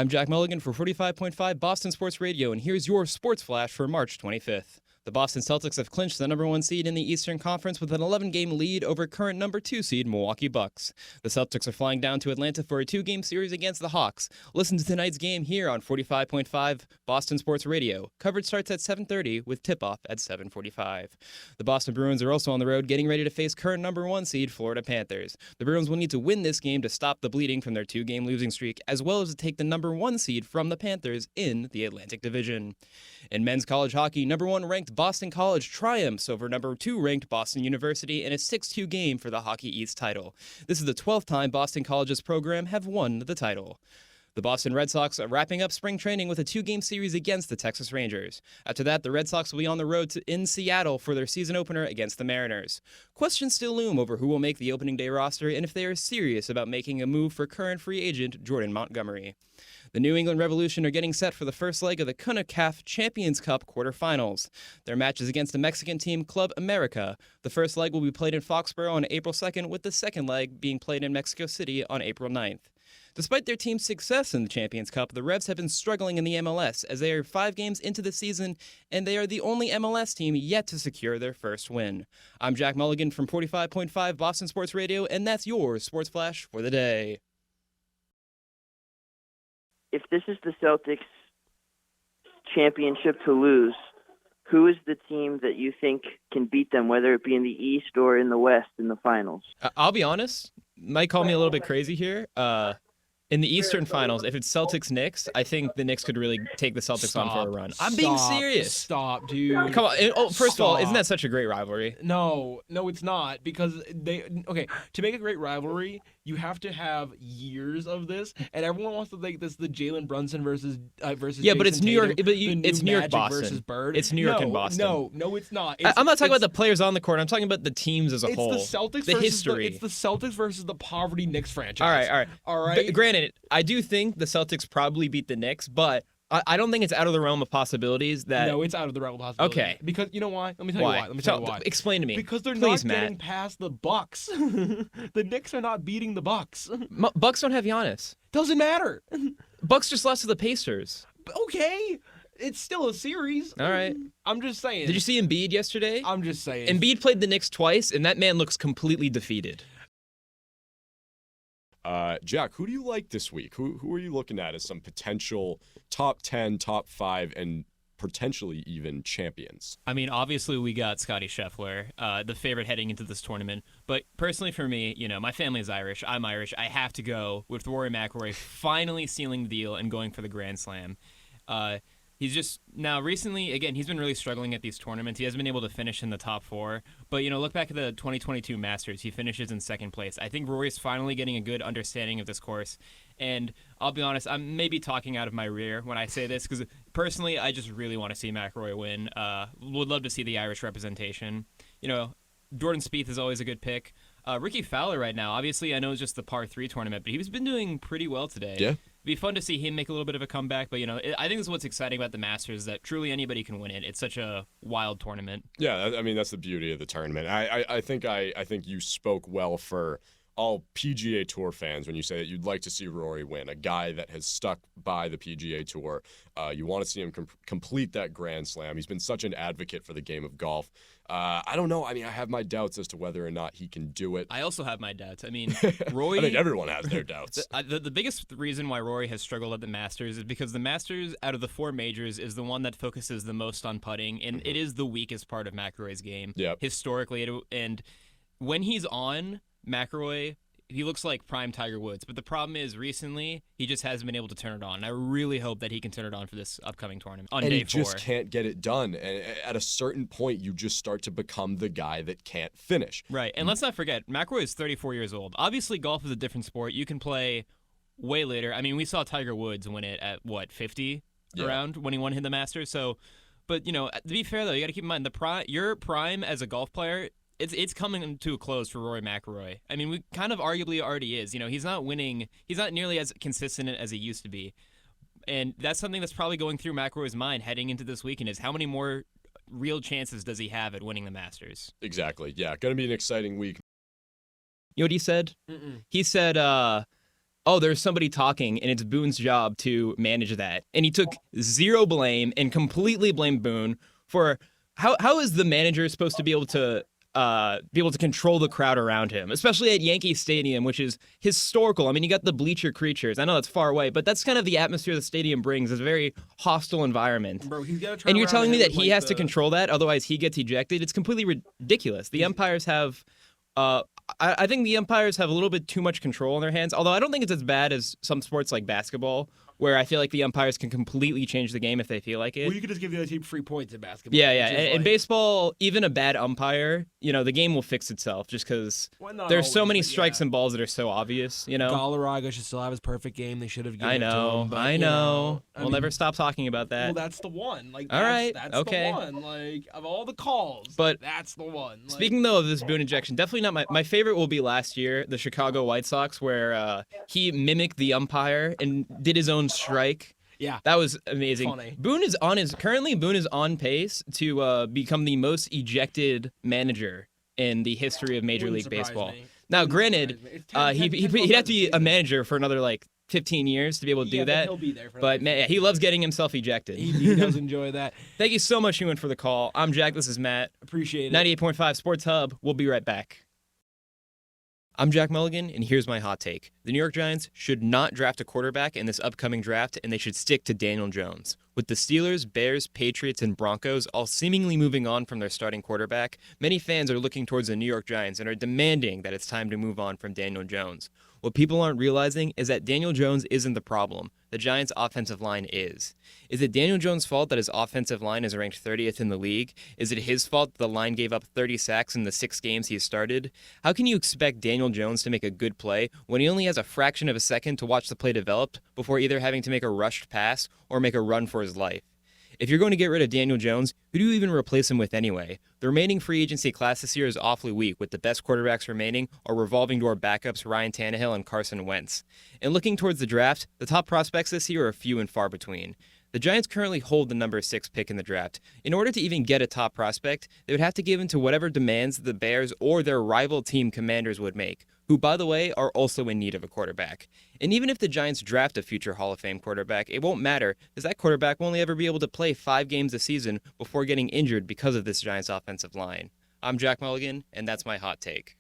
I'm Jack Mulligan for 45.5 Boston Sports Radio, and here's your sports flash for March 25th. The Boston Celtics have clinched the number 1 seed in the Eastern Conference with an 11-game lead over current number 2 seed Milwaukee Bucks. The Celtics are flying down to Atlanta for a 2-game series against the Hawks. Listen to tonight's game here on 45.5 Boston Sports Radio. Coverage starts at 7:30 with tip-off at 7:45. The Boston Bruins are also on the road, getting ready to face current number 1 seed Florida Panthers. The Bruins will need to win this game to stop the bleeding from their 2-game losing streak, as well as to take the number 1 seed from the Panthers in the Atlantic Division. In men's college hockey, number 1 ranked Boston College triumphs over number 2 ranked Boston University in a 6-2 game for the Hockey East title. This is the 12th time Boston College's program have won the title. The Boston Red Sox are wrapping up spring training with a 2-game series against the Texas Rangers. After that, the Red Sox will be on the road in Seattle for their season opener against the Mariners. Questions still loom over who will make the opening day roster and if they are serious about making a move for current free agent Jordan Montgomery. The New England Revolution are getting set for the first leg of the CONCACAF Champions Cup quarterfinals. Their match is against the Mexican team Club America. The first leg will be played in Foxborough on April 2nd, with the second leg being played in Mexico City on April 9th. Despite their team's success in the Champions Cup, the Revs have been struggling in the MLS as they are 5 games into the season, and they are the only MLS team yet to secure their first win. I'm Jack Mulligan from 45.5 Boston Sports Radio, and that's your Sports Flash for the day. If this is the Celtics championship to lose, who is the team that you think can beat them, whether it be in the East or in the West in the finals? I'll be honest, might call me a little bit crazy here. In the Eastern Finals, if it's Celtics-Knicks, I think the Knicks could really take the Celtics on for a run. I'm being serious. Stop, dude. Come on. First of all, isn't that such a great rivalry? No, it's not, because to make a great rivalry, you have to have years of this, and everyone wants to think this the Jalen Brunson versus yeah, Jason but it's New York. Tatum, It's New York, Magic Boston versus Bird. It's New York and Boston. No, it's not. I'm not talking about the players on the court. I'm talking about the teams as a whole. It's the Celtics. The history. It's the Celtics versus the poverty Knicks franchise. All right. But granted, I do think the Celtics probably beat the Knicks, but I don't think it's out of the realm of possibilities that. No, it's out of the realm of possibilities. Okay. Because you know why? Let me tell you why. Explain to me. Because they're Please, not Matt. getting past the Bucks. The Knicks are not beating the Bucks. Bucks don't have Giannis. Doesn't matter. Bucks just lost to the Pacers. Okay. It's still a series. All right. I'm just saying. Did you see Embiid yesterday? I'm just saying. Embiid played the Knicks twice, and that man looks completely defeated. Jack, who do you like this week? Who are you looking at as some potential top 10, top 5, and potentially even champions? I mean, obviously we got Scottie Scheffler, the favorite heading into this tournament. But personally for me, my family is Irish. I'm Irish. I have to go with Rory McIlroy finally sealing the deal and going for the Grand Slam. He's just now recently, again, he's been really struggling at these tournaments. He hasn't been able to finish in the top 4. But, look back at the 2022 Masters. He finishes in second place. I think Rory's finally getting a good understanding of this course. And I'll be honest, I'm maybe talking out of my rear when I say this, because personally, I just really want to see McIlroy win. Would love to see the Irish representation. Jordan Spieth is always a good pick. Ricky Fowler right now, obviously, I know it's just the par 3 tournament, but he's been doing pretty well today. Yeah. It'd be fun to see him make a little bit of a comeback, but I think this is what's exciting about the Masters, that truly anybody can win it. It's such a wild tournament. Yeah, I mean that's the beauty of the tournament. I think you spoke well for all PGA Tour fans when you say that you'd like to see Rory win, a guy that has stuck by the PGA Tour. You want to see him complete that Grand Slam. He's been such an advocate for the game of golf. I don't know. I mean, I have my doubts as to whether or not he can do it. I also have my doubts. I mean, Rory... I think everyone has their doubts. The biggest reason why Rory has struggled at the Masters is because the Masters, out of the 4 majors, is the one that focuses the most on putting, and it is the weakest part of McIlroy's game. Yep. Historically. And when he's on, McIlroy... he looks like prime Tiger Woods, but the problem is recently he just hasn't been able to turn it on. And I really hope that he can turn it on for this upcoming tournament on day 4. And he just can't get it done. And at a certain point, you just start to become the guy that can't finish. Right, and let's not forget, McIlroy is 34 years old. Obviously, golf is a different sport. You can play way later. I mean, we saw Tiger Woods win it at, 50 around when he won the Masters. So, but, to be fair, though, you got to keep in mind, your prime as a golf player, it's coming to a close for Rory McIlroy. I mean, we kind of arguably already is. He's not winning. He's not nearly as consistent as he used to be. And that's something that's probably going through McIlroy's mind heading into this weekend is how many more real chances does he have at winning the Masters? Exactly. Yeah, going to be an exciting week. You know what he said? Mm-mm. He said, oh, there's somebody talking, and it's Boone's job to manage that. And he took zero blame and completely blamed Boone for how is the manager supposed to be able to control the crowd around him, especially at Yankee Stadium, which is historical. I mean, you got the bleacher creatures. I know that's far away, but that's kind of the atmosphere the stadium brings. It's a very hostile environment. Bro, he's gotta turn And you're around telling me hit that with, he like, has to control that, otherwise he gets ejected? It's completely ridiculous. The umpires have, I think the umpires have a little bit too much control in their hands. Although I don't think it's as bad as some sports like basketball, where I feel like the umpires can completely change the game if they feel like it. Well, you could just give the other team free points in basketball. Yeah. which is In like- baseball, even a bad umpire, the game will fix itself just because Well, not there's so always, many but strikes yeah. and balls that are so obvious, Galarraga should still have his perfect game. They should have given I it to know, him. But, I you know. I We'll mean, never stop talking about that. Well, that's the one. Like, All right, that's okay. the one. Like, of all the calls, But that's the one. Like, Speaking though of this Boone ejection, definitely not my favorite will be last year, the Chicago White Sox, where he mimicked the umpire and did his own strike. yeah, That was amazing. Funny. Boone is on pace to become the most ejected manager in the history of Major Wouldn't League surprise Baseball. me. Now, Wouldn't granted, surprise me. It's 10 he'd have to be a seasons. manager for another like 15 years to be able to Yeah, do but that. he'll be there for But another man, 15 he loves years. getting himself ejected. He does enjoy that. Thank you so much, Ewan, for the call. I'm Jack. This is Matt. Appreciate it. 98.5 Sports Hub. We'll be right back. I'm Jack Mulligan, and here's my hot take. The New York Giants should not draft a quarterback in this upcoming draft, and they should stick to Daniel Jones. With the Steelers, Bears, Patriots, and Broncos all seemingly moving on from their starting quarterback, many fans are looking towards the New York Giants and are demanding that it's time to move on from Daniel Jones. What people aren't realizing is that Daniel Jones isn't the problem. The Giants' offensive line is. Is it Daniel Jones' fault that his offensive line is ranked 30th in the league? Is it his fault that the line gave up 30 sacks in the 6 games he started? How can you expect Daniel Jones to make a good play when he only has a fraction of a second to watch the play develop before either having to make a rushed pass or make a run for his life? If you're going to get rid of Daniel Jones, who do you even replace him with anyway? The remaining free agency class this year is awfully weak, with the best quarterbacks remaining are revolving door backups Ryan Tannehill and Carson Wentz. And looking towards the draft, the top prospects this year are few and far between. The Giants currently hold the number 6 pick in the draft. In order to even get a top prospect, they would have to give in to whatever demands the Bears or their rival team Commanders would make, who, by the way, are also in need of a quarterback. And even if the Giants draft a future Hall of Fame quarterback, it won't matter, as that quarterback will only ever be able to play 5 games a season before getting injured because of this Giants offensive line. I'm Jack Mulligan, and that's my hot take.